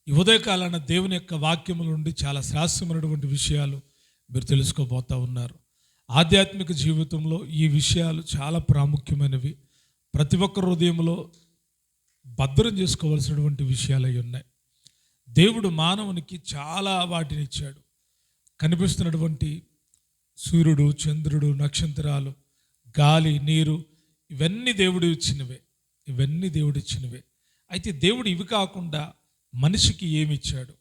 ఈ ఉదయకాలాన దేవుని యొక్క వాక్యముల నుండి చాలా శ్రాస్యమైనటువంటి విషయాలు మీరు తెలుసుకోబోతా ఉన్నారు. ఆధ్యాత్మిక జీవితంలో ఈ విషయాలు చాలా ప్రాముఖ్యమైనవి. ప్రతి ఒక్క హృదయంలో భద్రం చేసుకోవాల్సినటువంటి విషయాలు అయి ఉన్నాయి. దేవుడు మానవునికి చాలా వాటిని ఇచ్చాడు. కనిపిస్తున్నటువంటి సూర్యుడు, చంద్రుడు, నక్షత్రాలు, గాలి, నీరు ఇవన్నీ దేవుడు ఇచ్చినవే. అయితే దేవుడు ఇవి కాకుండా మనిషికి ఏమిచ్చాడు?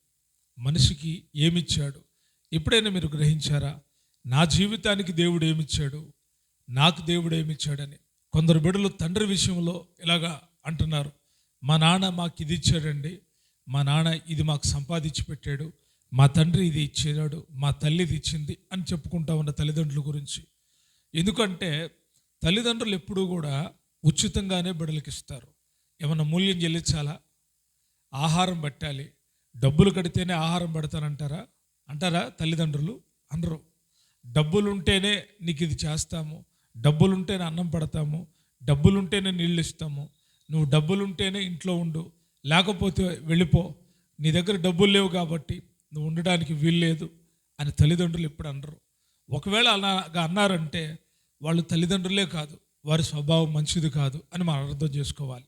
ఎప్పుడైనా మీరు గ్రహించారా? నా జీవితానికి దేవుడు ఏమిచ్చాడు, నాకు దేవుడు ఏమిచ్చాడని. కొందరు బిడ్డలు తండ్రి విషయంలో ఇలాగా అంటున్నారు, మా నాన్న మాకు ఇది ఇచ్చాడండి, మా నాన్న ఇది మాకు సంపాదించి పెట్టాడు, మా తండ్రి ఇది ఇచ్చాడు, మా తల్లి ఇది ఇచ్చింది అని చెప్పుకుంటా ఉన్న తల్లిదండ్రుల గురించి. ఎందుకంటే తల్లిదండ్రులు ఎప్పుడూ కూడా ఉచితంగానే బిడ్డలకి ఇస్తారు. ఏమన్నా మూల్యం చెల్లించాలా? ఆహారం పెట్టాలి, డబ్బులు కడితేనే ఆహారం అంటారా తల్లిదండ్రులు? అనరు. డబ్బులుంటేనే నీకు ఇది చేస్తాము, డబ్బులుంటేనే అన్నం పెడతాము, డబ్బులుంటేనే నీళ్ళు ఇస్తాము, నువ్వు డబ్బులుంటేనే ఇంట్లో ఉండు, లేకపోతే వెళ్ళిపో, నీ దగ్గర డబ్బులు లేవు కాబట్టి నువ్వు ఉండడానికి వీల్లేదు అని తల్లిదండ్రులు ఎప్పుడు అనరు. ఒకవేళ అలాగా అన్నారంటే వాళ్ళు తల్లిదండ్రులే కాదు, వారి స్వభావం మంచిది కాదు అని మనం అర్థం చేసుకోవాలి.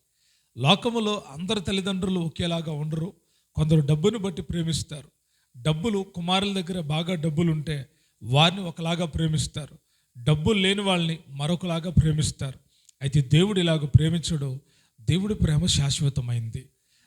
లోకములో అందరు తల్లిదండ్రులు ఒకేలాగా ఉండరు. కొందరు డబ్బును బట్టి ప్రేమిస్తారు. డబ్బులు కుమారుల దగ్గర బాగా డబ్బులు ఉంటే వారిని ఒకలాగా ప్రేమిస్తారు, డబ్బులు లేని వాళ్ళని మరొకలాగా ప్రేమిస్తారు. అయితే దేవుడు ఇలాగ ప్రేమించడు. దేవుడి ప్రేమ శాశ్వతమైంది,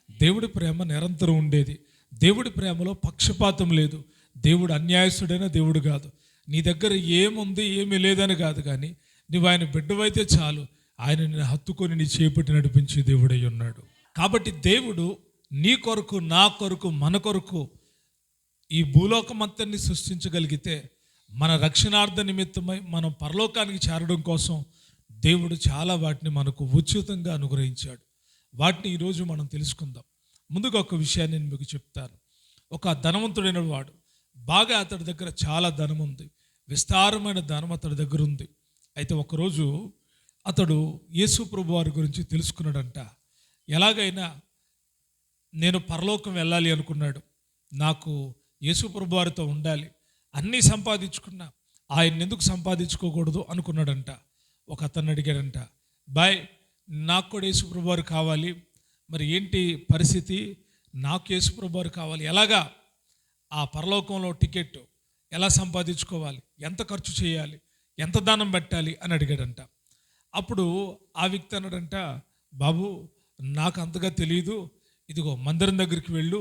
దేవుడి ప్రేమ నిరంతరం ఉండేది. దేవుడి ప్రేమలో పక్షపాతం లేదు. దేవుడు అన్యాయస్తుడైన దేవుడు కాదు. నీ దగ్గర ఏముంది ఏమీ లేదని కాదు, కానీ నువ్వు ఆయన బిడ్డవైతే చాలు, ఆయన నిన్ను హత్తుకొని నీ చేపట్టి నడిపించే దేవుడై ఉన్నాడు. కాబట్టి దేవుడు నీ కొరకు, నా కొరకు, మన కొరకు ఈ భూలోకమంతన్ని సృష్టించగలిగితే మన రక్షణార్థ నిమిత్తమై మనం పరలోకానికి చేరడం కోసం దేవుడు చాలా వాటిని మనకు ఉచితంగా అనుగ్రహించాడు. వాటిని ఈరోజు మనం తెలుసుకుందాం. ముందుగా ఒక విషయాన్ని నేను మీకు చెప్తాను. ఒక ధనవంతుడైన వాడు, బాగా అతడి దగ్గర చాలా ధనం ఉంది, విస్తారమైన ధనం అతడి దగ్గర ఉంది. అయితే ఒకరోజు అతడు యేసు ప్రభు వారి గురించి తెలుసుకున్నాడంట. ఎలాగైనా నేను పరలోకం వెళ్ళాలి అనుకున్నాడు. నాకు యేసు ప్రభు వారితో ఉండాలి, అన్నీ సంపాదించుకున్నా, ఆయన ఎందుకు సంపాదించుకోకూడదు అనుకున్నాడంట. ఒక అతన్ని అడిగాడంట, బాయ్ నాకు కూడా యేసు ప్రభు వారు కావాలి, మరి ఏంటి పరిస్థితి? నాకు యేసు ప్రభు వారు కావాలి, ఎలాగా ఆ పరలోకంలో టికెట్ ఎలా సంపాదించుకోవాలి, ఎంత ఖర్చు చేయాలి, ఎంత దానం పెట్టాలి అని అడిగాడంట. అప్పుడు ఆ వ్యక్తి అన్నాడంట, బాబు నాకు అంతగా తెలియదు, ఇదిగో మందిరం దగ్గరికి వెళ్ళు,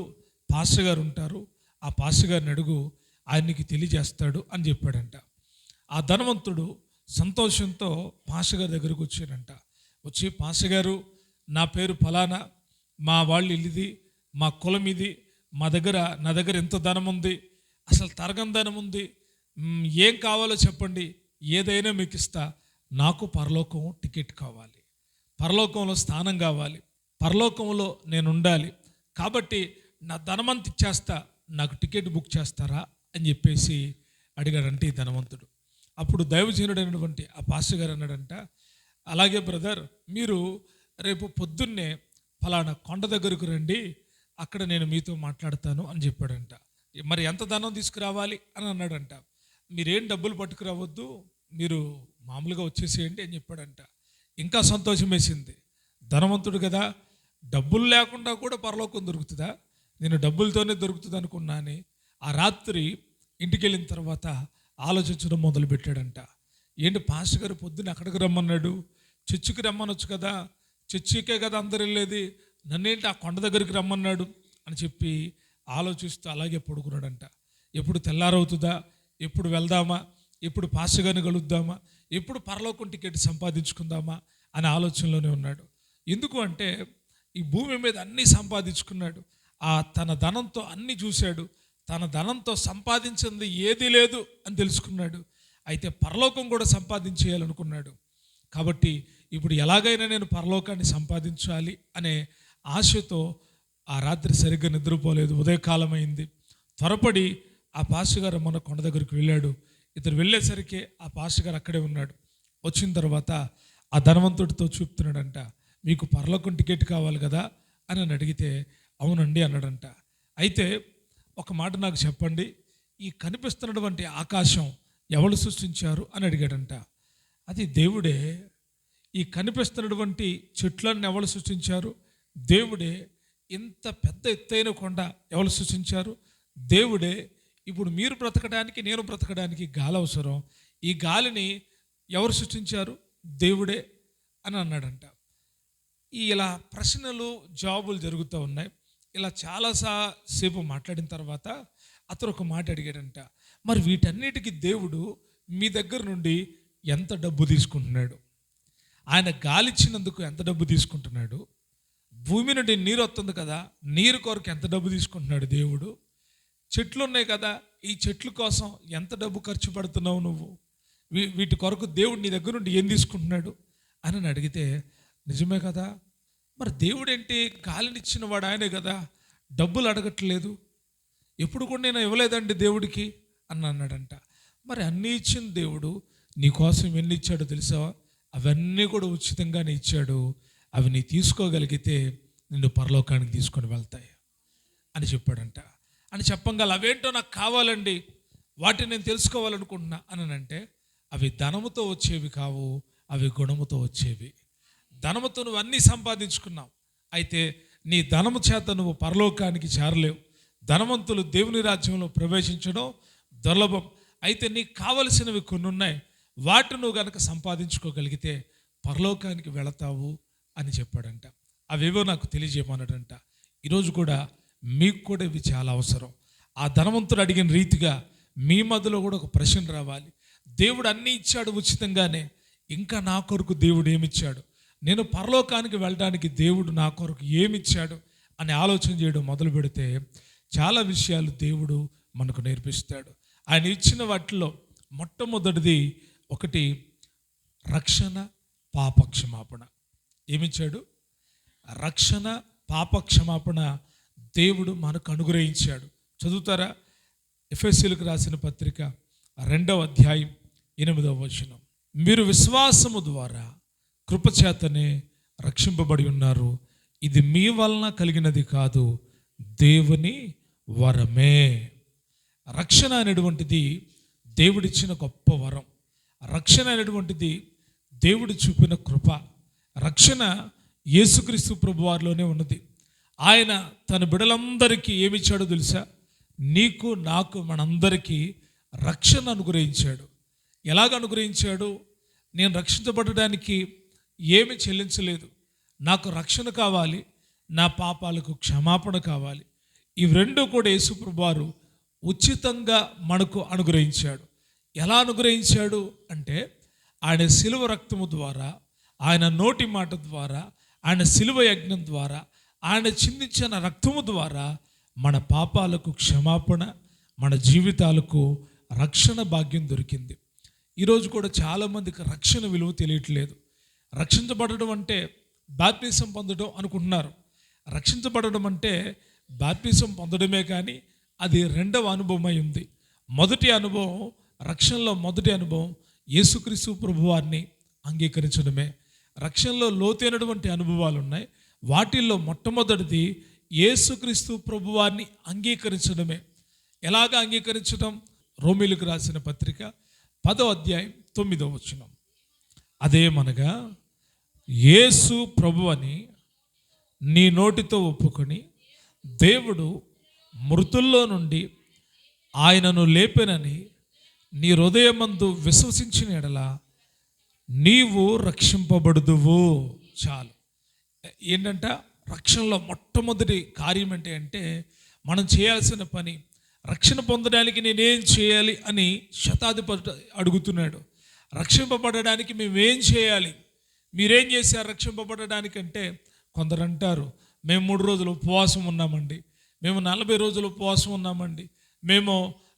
పాస్టర్ గారు ఉంటారు, ఆ పాస్టర్ గారిని అడుగు, ఆయనకి తెలియజేస్తాడు అని చెప్పాడంట. ఆ ధనవంతుడు సంతోషంతో పాస్టర్ గారి దగ్గరికి వచ్చాడంట. వచ్చి, పాస్టర్ గారు నా పేరు ఫలానా, మా వాళ్ళు ఇల్లుది, మా కులం ఇది, నా దగ్గర ఎంత ధనం ఉంది, అసలు తరగని ధనం ఉంది, ఏం కావాలో చెప్పండి, ఏదైనా మీకు ఇస్తా, నాకు పరలోకం టికెట్ కావాలి, పరలోకంలో స్థానం కావాలి, పరలోకంలో నేను ఉండాలి, కాబట్టి నా ధనమంత ఇచ్చేస్తా, నాకు టికెట్ బుక్ చేస్తారా అని చెప్పేసి అడిగాడంటే ఈ ధనవంతుడు. అప్పుడు దైవజనుడైనటువంటి ఆ పాస్టర్ గారు అన్నాడంట, అలాగే బ్రదర్, మీరు రేపు పొద్దున్నే ఫలానా కొండ దగ్గరకు రండి, అక్కడ నేను మీతో మాట్లాడతాను అని చెప్పాడంట. మరి ఎంత ధనం తీసుకురావాలి అని అన్నాడంట. మీరేం డబ్బులు పట్టుకురావద్దు, మీరు మామూలుగా వచ్చేసేయండి అని చెప్పాడంట. ఇంకా సంతోషం వేసింది. ధనవంతుడు కదా, డబ్బులు లేకుండా కూడా పరలోకం దొరుకుతుందా, నేను డబ్బులతోనే దొరుకుతుంది అనుకున్నాను. ఆ రాత్రి ఇంటికి వెళ్ళిన తర్వాత ఆలోచించడం మొదలుపెట్టాడంట. ఏంటి పాస్టర్ గారు పొద్దున్న అక్కడికి రమ్మన్నాడు, చర్చికి రమ్మనొచ్చు కదా, చర్చికే కదా అందరు వెళ్ళేది, నన్నేంటి ఆ కొండ దగ్గరికి రమ్మన్నాడు అని చెప్పి ఆలోచిస్తూ అలాగే పడుకున్నాడంట. ఎప్పుడు తెల్లారవుతుందా, ఎప్పుడు వెళ్దామా, ఎప్పుడు పాస్టర్ గారిని కలుద్దామా, ఎప్పుడు పరలోకం టికెట్ సంపాదించుకుందామా అనే ఆలోచనలోనే ఉన్నాడు. ఎందుకు అంటే ఈ భూమి మీద అన్నీ సంపాదించుకున్నాడు, తన ధనంతో అన్నీ చూశాడు, తన ధనంతో సంపాదించింది ఏదీ లేదు అని తెలుసుకున్నాడు. అయితే పరలోకం కూడా సంపాదించేయాలనుకున్నాడు. కాబట్టి ఇప్పుడు ఎలాగైనా నేను పరలోకాన్ని సంపాదించాలి అనే ఆశతో ఆ రాత్రి సరిగ్గా నిద్రపోలేదు. ఉదయకాలం అయింది. త్వరపడి ఆ పాస్టర్ గారు మన కొండ దగ్గరికి వెళ్ళాడు. ఇతను వెళ్ళేసరికి ఆ పాస్టర్ గారు అక్కడే ఉన్నాడు. వచ్చిన తర్వాత ఆ ధనవంతుడితో చూపుతున్నాడంట, మీకు పరలోకం టికెట్ కావాలి కదా అని అడిగితే, అవునండి అన్నాడంట. అయితే ఒక మాట నాకు చెప్పండి, ఈ కనిపిస్తున్నటువంటి ఆకాశం ఎవరు సృష్టించారు అని అడిగాడంట. అది దేవుడే. ఈ కనిపిస్తున్నటువంటి చెట్లను ఎవరు సృష్టించారు? దేవుడే. ఇంత పెద్ద ఎత్తైన కొండ ఎవరు సృష్టించారు? దేవుడే. ఇప్పుడు మీరు బ్రతకడానికి, నేను బ్రతకడానికి గాలి అవసరం. ఈ గాలిని ఎవరు సృష్టించారు? దేవుడే అని అన్నాడంట. ఇలా ప్రశ్నలు జవాబులు జరుగుతూ ఉన్నాయి. ఇలా సేపు మాట్లాడిన తర్వాత అతను ఒక మాట అడిగాడంట, మరి వీటన్నిటికీ దేవుడు మీ దగ్గర నుండి ఎంత డబ్బు తీసుకుంటున్నాడు? ఆయన గాలిచ్చినందుకు ఎంత డబ్బు తీసుకుంటున్నాడు? భూమి నుండి నీరు వస్తుంది కదా, నీరు కొరకు ఎంత డబ్బు తీసుకుంటున్నాడు దేవుడు? చెట్లు ఉన్నాయి కదా, ఈ చెట్ల కోసం ఎంత డబ్బు ఖర్చు పెడుతున్నావు నువ్వు? వీటి కొరకు దేవుడు నీ దగ్గర నుండి ఏం తీసుకుంటున్నాడు అని అడిగితే, నిజమే కదా, మరి దేవుడు ఏంటి, గాలినిచ్చిన వాడు ఆయనే కదా, డబ్బులు అడగట్లేదు, ఎప్పుడు కూడా నేను ఇవ్వలేదండి దేవుడికి అని అన్నాడంట. మరి అన్నీ ఇచ్చిన దేవుడు నీ కోసం ఎన్ని ఇచ్చాడో తెలుసా? అవన్నీ కూడా ఉచితంగానే ఇచ్చాడు. అవి నీ తీసుకోగలిగితే నిన్ను పరలోకానికి తీసుకొని వెళ్తాయి అని చెప్పాడంట. అని చెప్పగల అవేంటో నాకు కావాలండి, వాటిని నేను తెలుసుకోవాలనుకుంటున్నా అని అంటే, అవి ధనముతో వచ్చేవి కావు, అవి గుణముతో వచ్చేవి. ధనముతో నువ్వు అన్నీ సంపాదించుకున్నావు, అయితే నీ ధనము చేత నువ్వు పరలోకానికి చేరలేవు. ధనవంతులు దేవుని రాజ్యంలో ప్రవేశించడం దుర్లభం. అయితే నీకు కావలసినవి కొన్ని ఉన్నాయి, వాటిని నువ్వు కనుక సంపాదించుకోగలిగితే పరలోకానికి వెళతావు అని చెప్పాడంట. అవేవో నాకు తెలియజేయమన్నాడంట. ఈరోజు కూడా మీకు కూడా ఇవి చాలా అవసరం. ఆ ధనవంతుడు అడిగిన రీతిగా మీ మధ్యలో కూడా ఒక ప్రశ్న రావాలి. దేవుడు అన్నీ ఇచ్చాడు ఉచితంగానే, ఇంకా నా కొరకు దేవుడు ఏమిచ్చాడు, నేను పరలోకానికి వెళ్ళడానికి దేవుడు నా కొరకు ఏమిచ్చాడు అని ఆలోచన చేయడం మొదలు పెడితే చాలా విషయాలు దేవుడు మనకు నేర్పిస్తాడు. ఆయన ఇచ్చిన వాటిలో మొట్టమొదటిది ఒకటి రక్షణ, పాపక్షమాపణ. ఏమిచ్చాడు? రక్షణ, పాపక్షమాపణ దేవుడు మనకు అనుగ్రహించాడు. చదువుతారా? ఎఫెసీయులకు రాసిన పత్రిక 2వ అధ్యాయం 8వ వచనం. మీరు విశ్వాసము ద్వారా కృపచేతనే రక్షింపబడి ఉన్నారు, ఇది మీ వలన కలిగినది కాదు, దేవుని వరమే. రక్షణ అనేటువంటిది దేవుడిచ్చిన గొప్ప వరం. రక్షణ అనేటువంటిది దేవుడు చూపిన కృప. రక్షణ యేసుక్రీస్తు ప్రభువారిలోనే ఉన్నది. ఆయన తన బిడ్డలందరికీ ఏమిచ్చాడో తెలుసా? నీకు, నాకు, మనందరికీ రక్షణ అనుగ్రహించాడు. ఎలాగ అనుగ్రహించాడు? నేను రక్షించబడడానికి ఏమి చెల్లించలేదు, నాకు రక్షణ కావాలి, నా పాపాలకు క్షమాపణ కావాలి. ఇవి రెండు కూడా యేసు ప్రభువారు ఉచితంగా మనకు అనుగ్రహించాడు. ఎలా అనుగ్రహించాడు అంటే, ఆయన శిలువ రక్తము ద్వారా, ఆయన నోటి మాట ద్వారా, ఆయన శిలువ యజ్ఞం ద్వారా, ఆయన చిందించిన రక్తము ద్వారా మన పాపాలకు క్షమాపణ, మన జీవితాలకు రక్షణ భాగ్యం దొరికింది. ఈరోజు కూడా చాలామందికి రక్షణ విలువ తెలియట్లేదు. రక్షించబడడం అంటే బాప్తిసం పొందడం అనుకుంటున్నారు. రక్షించబడడం అంటే బాప్తిసం పొందడమే కానీ అది రెండవ అనుభవం అయి ఉంది. మొదటి అనుభవం, రక్షణలో మొదటి అనుభవం యేసుక్రీస్తు ప్రభువారిని అంగీకరించడమే. రక్షణలో లోతైనటువంటి అనుభవాలు ఉన్నాయి. వాటిల్లో మొట్టమొదటిది యేసుక్రీస్తు ప్రభువారిని అంగీకరించడమే. ఎలాగ అంగీకరించడం? రోమీయులకు రాసిన పత్రిక 10వ అధ్యాయం 9వ వచనం. అదేమనగా, యేసు ప్రభువని నీ నోటితో ఒప్పుకొని దేవుడు మృతుల్లో నుండి ఆయనను లేపెనని నీ హృదయమందు విశ్వసించిన ఎడల నీవు రక్షింపబడుదువు. చాలు. ఏంటంట? రక్షణలో మొట్టమొదటి కార్యం ఏంటి అంటే, మనం చేయాల్సిన పని, రక్షణ పొందడానికి నేనేం చేయాలి అని శతాధిపతి అడుగుతున్నాడు. రక్షింపబడడానికి మేమేం చేయాలి? మీరేం చేశారు రక్షింపబడడానికి అంటే, కొందరు అంటారు, మేము 3 రోజులు ఉపవాసం ఉన్నామండి, మేము 40 రోజులు ఉపవాసం ఉన్నామండి, మేము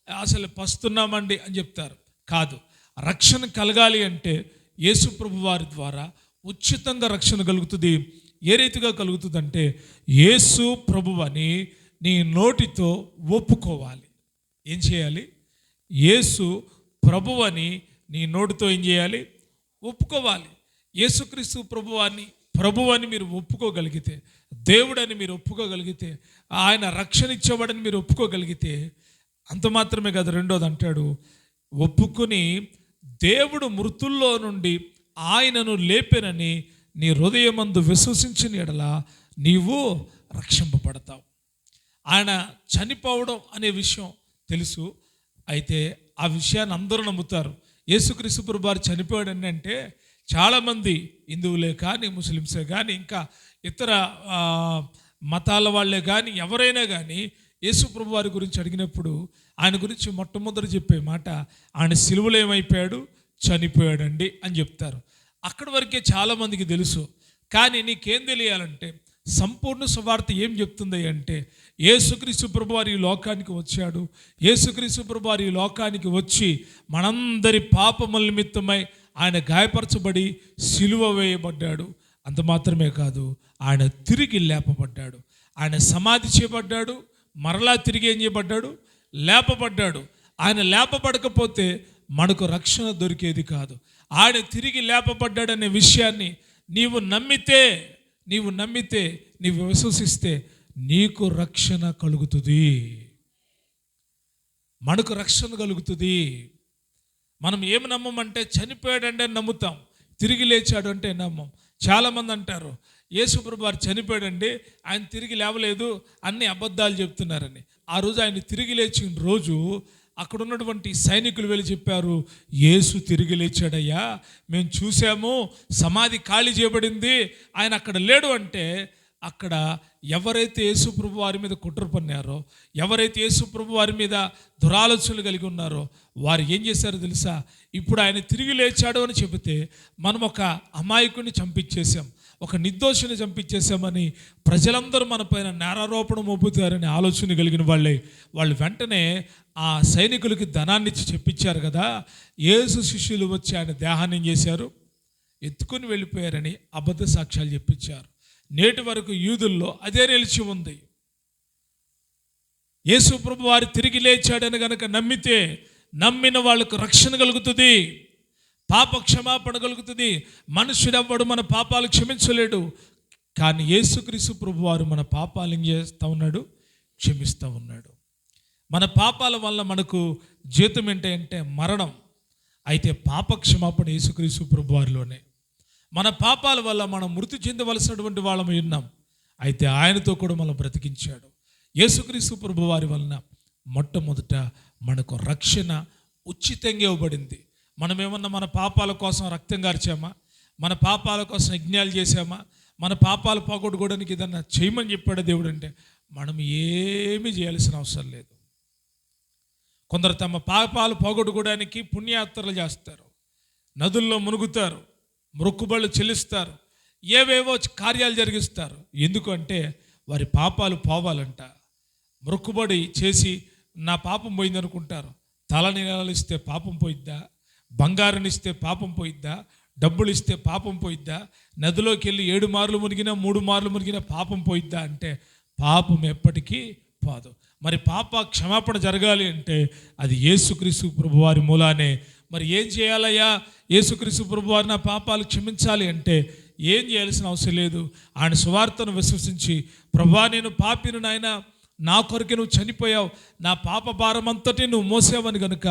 అసలు పస్తున్నామండి అని చెప్తారు. కాదు, రక్షణ కలగాలి అంటే యేసు ప్రభు వారి ద్వారా ఉచితంగా రక్షణ కలుగుతుంది. ఏ రీతిగా కలుగుతుందంటే, యేసు ప్రభువని నీ నోటితో ఒప్పుకోవాలి. ఏం చేయాలి? యేసు ప్రభువని నీ నోటితో ఏం చేయాలి? ఒప్పుకోవాలి. యేసుక్రీస్తు ప్రభువాన్ని ప్రభువు అని మీరు ఒప్పుకోగలిగితే, దేవుడని మీరు ఒప్పుకోగలిగితే, ఆయన రక్షణ ఇచ్చేవాడని మీరు ఒప్పుకోగలిగితే, అంత మాత్రమే కాదు, రెండోది అంటాడు, ఒప్పుకొని దేవుడు మృతుల్లో నుండి ఆయనను లేపెనని నీ హృదయమందు విశ్వసించిన ఎడల నీవు రక్షింపబడతావు. ఆయన చనిపోవడం అనే విషయం తెలుసు, అయితే ఆ విషయాన్ని అందరూ నమ్ముతారు. యేసుక్రీస్తు ప్రభువు వారు చనిపోయాడని అంటే చాలామంది హిందువులే కానీ, ముస్లిమ్సే కానీ, ఇంకా ఇతర మతాల వాళ్ళే కానీ, ఎవరైనా కానీ యేసు ప్రభు వారి గురించి అడిగినప్పుడు ఆయన గురించి మొట్టమొదటి చెప్పే మాట, ఆయన సిలువలో ఏమైపోయాడు, చనిపోయాడండి అని చెప్తారు. అక్కడి వరకే చాలామందికి తెలుసు. కానీ నీకేం తెలియాలంటే సంపూర్ణ సువార్త ఏం చెప్తుంది అంటే, యేసుక్రీస్తు ప్రభు వారు ఈ లోకానికి వచ్చాడు. యేసుక్రీస్తు ప్రభు వారు ఈ లోకానికి వచ్చి మనందరి పాపముల నిమిత్తమై ఆయన గాయపరచబడి సిలువ వేయబడ్డాడు. అంత మాత్రమే కాదు, ఆయన తిరిగి లేపబడ్డాడు. ఆయన సమాధి చేయబడ్డాడు, మరలా తిరిగి ఏం చేయబడ్డాడు, లేపబడ్డాడు. ఆయన లేపబడకపోతే మనకు రక్షణ దొరికేది కాదు. ఆయన తిరిగి లేపబడ్డాడనే విషయాన్ని నీవు నమ్మితే, నీవు విశ్వసిస్తే నీకు రక్షణ కలుగుతుంది, మనకు రక్షణ కలుగుతుంది. మనం ఏమి నమ్మమంటే చనిపోయాడంటే నమ్ముతాం, తిరిగి లేచాడు అంటే నమ్మం. చాలామంది అంటారు యేసు ప్రభు వారు చనిపోయాడండి, ఆయన తిరిగి లేవలేదు, అన్ని అబద్ధాలు చెప్తున్నారని. ఆ రోజు ఆయన తిరిగి లేచిన రోజు అక్కడ ఉన్నటువంటి సైనికులు వెళ్ళి చెప్పారు, యేసు తిరిగి లేచాడయ్యా, మేము చూసాము, సమాధి ఖాళీ చేయబడింది, ఆయన అక్కడ లేడు. అంటే అక్కడ ఎవరైతే యేసు ప్రభు వారి మీద కుట్ర పన్నారో, ఎవరైతే యేసు ప్రభు వారి మీద దురాలోచనలు కలిగి ఉన్నారో వారు ఏం చేశారో తెలుసా? ఇప్పుడు ఆయన తిరిగి లేచాడు అని చెబితే మనం ఒక అమాయకుడిని చంపించేశాం, ఒక నిర్దోషిని చంపించేశామని ప్రజలందరూ మన పైన నేరారోపణ మోపుతారని ఆలోచన కలిగిన వాళ్ళు వెంటనే ఆ సైనికులకి ధనాన్ని ఇచ్చి చెప్పించారు కదా. యేసు శిష్యులు వచ్చి ఆయన దేహాన్ని ఏం చేశారు, ఎత్తుకొని వెళ్ళిపోయారని అబద్ధ సాక్ష్యాలు చెప్పించారు. నేటి వరకు యూదుల్లో అదే నిలిచి ఉంది. యేసు ప్రభు వారు తిరిగి లేచాడని గనక నమ్మితే నమ్మిన వాళ్ళకు రక్షణ కలుగుతుంది, పాప క్షమాపణ కలుగుతుంది. మనుషుడెవ్వడు మన పాపాలు క్షమించలేడు, కానీ యేసుక్రీస్తు ప్రభు వారు మన పాపాలు ఏం చేస్తూ ఉన్నాడు, క్షమిస్తూ ఉన్నాడు. మన పాపాల వల్ల మనకు జీతం ఏంటంటే మరణం. అయితే పాప క్షమాపణ యేసుక్రీస్తు ప్రభు వారిలోనే. మన పాపాల వల్ల మనం మృతి చెందవలసినటువంటి వాళ్ళము ఉన్నాం, అయితే ఆయనతో కూడా మనం బ్రతికించాడు. యేసుక్రీస్తు ప్రభు వారి వలన మొట్టమొదట మనకు రక్షణ ఉచితంగా ఇవ్వబడింది. మనమేమన్నా మన పాపాల కోసం రక్తం గార్చామా, మన పాపాల కోసం యజ్ఞాలు చేసామా, మన పాపాలు పోగొట్టుకోవడానికి ఏదన్నా చేయమని చెప్పాడు దేవుడు అంటే మనం ఏమీ చేయాల్సిన అవసరం లేదు. కొందరు తమ పాపాలు పోగొట్టుకోవడానికి పుణ్యయాత్రలు చేస్తారు, నదుల్లో మునుగుతారు, మొక్కుబళ్ళు చెల్లిస్తారు, ఏవేవో కార్యాలు జరిగిస్తారు. ఎందుకంటే వారి పాపాలు పోవాలంట. మొక్కుబడి చేసి నా పాపం పోయింది అనుకుంటారు. తలనీలాలు ఇస్తే పాపం పోయిద్దా, బంగారం ఇస్తే పాపం పోయిద్దా, డబ్బులు ఇస్తే పాపం పోయిద్దా, నదిలోకి వెళ్ళి 7 మార్లు మునిగినా 3 మార్లు మునిగినా పాపం పోయిద్దా అంటే పాపం ఎప్పటికీ పోదు. మరి పాప క్షమాపణ జరగాలి అంటే అది యేసుక్రీస్తు ప్రభువారి మూలానే. మరి ఏం చేయాలయ్యా, యేసుక్రీస్తు ప్రభువారు నా పాపాలు క్షమించాలి అంటే ఏం చేయాల్సిన అవసరం లేదు. ఆయన సువార్తను విశ్వసించి, ప్రభువా నేను పాపిని నాయన, నా కొరకే నువ్వు చనిపోయావు, నా పాప భారం అంతటి నువ్వు మోసావని కనుక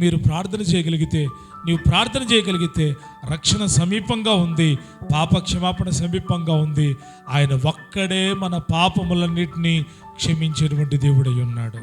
మీరు ప్రార్థన చేయగలిగితే రక్షణ సమీపంగా ఉంది, పాప క్షమాపణ సమీపంగా ఉంది. ఆయన ఒక్కడే మన పాపములన్నిటినీ క్షమించేటువంటి దేవుడై ఉన్నాడు.